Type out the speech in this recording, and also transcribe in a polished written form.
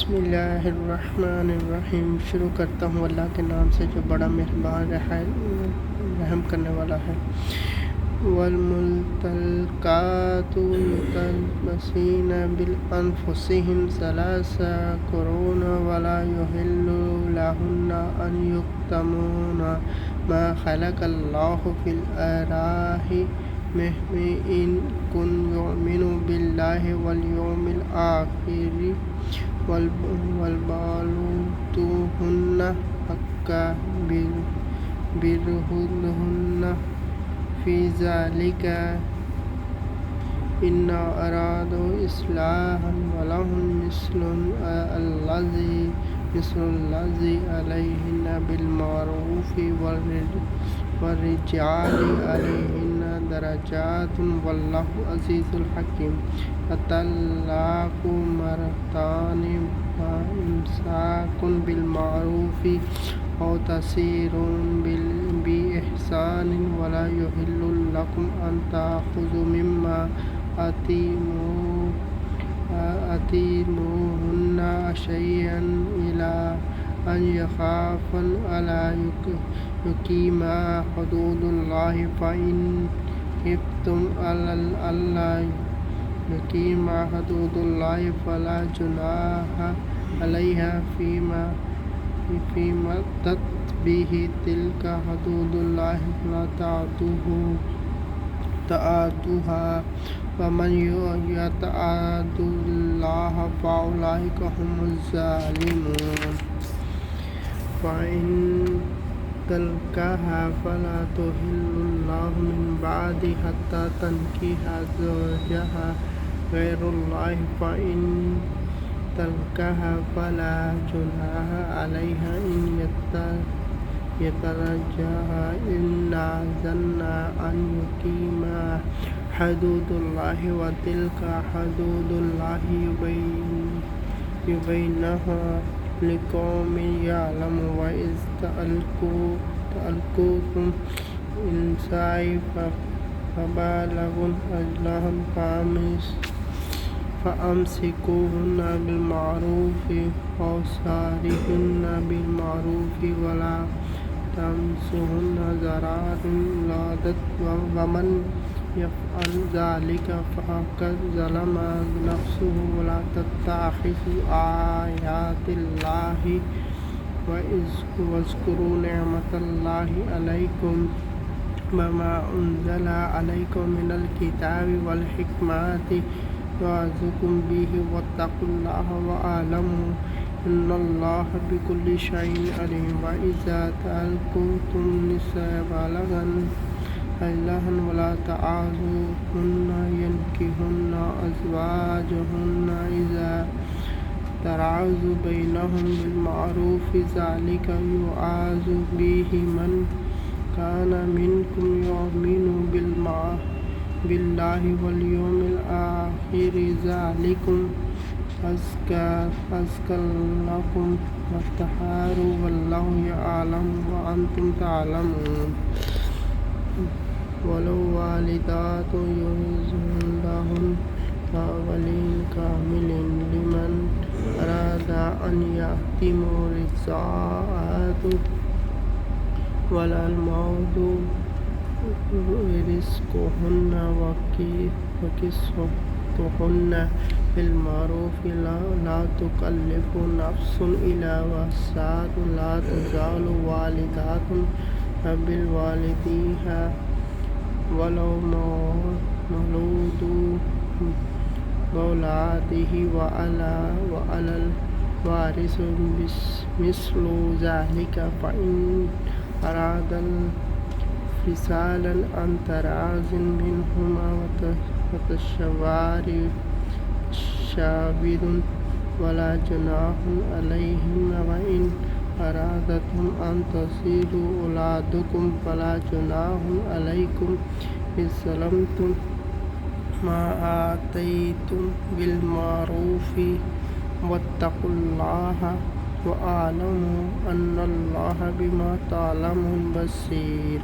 बिस्मिल्लाहिर्रहमानिर्रहीम। शुरू करता हूँ अल्लाह के नाम से जो बड़ा मेहरबान रहम करने वाला है। वल्मुतलकातु यतरबसीन बिअन्फुसिहिम सलासा कुरून वला युहिल्लु लहुन्ना अन युक्तमूना मा खलक़ल्लाहु फिल अरहाम इन कुन युमिनु बिल्लाहि वल यौमिल आखिर वलबालूतुहुन्ना हक्का बिरहुन्ना फी ज़ालिका इन्ना अरादू इस्लाहन वलहुम मिस्लुल्लज़ी अलैहिन्ना बिलमारूफ़ि वर्रिजालि अलैहिन्ना दरजातुन वल्लाहु अज़ीज़ुल हकीम। अत्तलाक़ु मरतानि इम्साकुन बिलमारूफ़ि औ तसरीहुन बिइहसानिन वला युहिल्लु लकुम अन ताख़ुज़ू मिम्मा आतीमूहुन्ना शय'अन इल्ला अन यख़ाफ़न अल्ला युक़ीमा हुदूदल्लाहि फ़इन ख़िफ़्तुम अल्ला युक़ीमा हुदूदल्लाहि फ़ला जुनाहा अलैहिमा फ़ीमत्तत बिही तिल्का हुदूदुल्लाहि फ़ला तअद्दूहा वमन यतअद्दिल्लाह फ़उलाइका हुमुज़्ज़ालिमून। फ़इन तलक़ाहा फ़ला तुहिल्लु लहु मिन बअदि हत्ता तनकिहा ज़ौजहा ग़ैरहु फ़इन तलक़ाहा फ़ला जुनाहा अलैहा इन यतराजआ इन ज़न्ना अन युक़ीमा हुदूदल्लाहि व तिल्का हुदूदुल्लाहि युबय्यिनुहा लिक़ौमिन यअलमून। व इज़ तअल्लक़्तुम निसाअ फ़बलगन अजलहन फ़अमसिकूहुन्ना बिलमारूफ़ि औ सारिहुन्ना बिलमारूफ़ि वला तमस्सूहुन्ना ज़रारन वमन यफ़अल ज़ालिका फ़क़द ज़लम नफ़्सहु वला तत्तख़िज़ू आयातिल्लाहि वज़्कुरू निअमतल्लाहि अलैकुम वमा उन्ज़िला अलैकुम मिनल किताबि वल हिकमति यअज़ुकुम बिही वत्तक़ुल्लाह वअलमू इन्नल्लाह बिकुल्लि शैइन अलीम। व इज़ा तअल्लक़्तुम निसाअ फ़बलगन अजलहन वला तअज़ुरूहुन्ना यनकिहुन्ना अज़वाजहुन्ना इज़ा तराज़ू बैनहुम बिलमारूफ़ि ज़ालिका युआज़ु बिही मन कान मिनकुम युमिनु बिल्लाहि वल यौमिल आखिर ज़ालिकुम अज़का लकुम वअत्हर वल्लाहु यअलमु व अंतुम तअलमून। वलौ वालिदातु युरज़िक़ुहुन्ना हवलैन कामिलैन लिमन अरादा अन यतिम्मा रिज़अतहु वलल मौलूदु रिज़्क़ुहुन्ना वकिस्वतुहुन्ना बिलमारूफ़ि ला तुकल्लिफ़ु नफ़्सुन इल्ला वुसअहा ला तज़ालु वालिदतुन बिवलदिहा वलौ मौलूदुन बिवलदिही वअलल वारिसि मिस्लु ज़ालिका फ़इन अरादल फ़िसालन अन तराज़िन मिनहुमा वतशाविरुन वला जुनाहा अलैहिमा व इन अरादतुम अन तज़ीदु औलादकुम फ़ला जुनाहा अलैकुम इज़्ज़लमतुम मा आतैतुम बिलमारूफ़ि वत्तक़ुल्लाह वअलमू अन्नल्लाह बिमा तअमलून बसीर।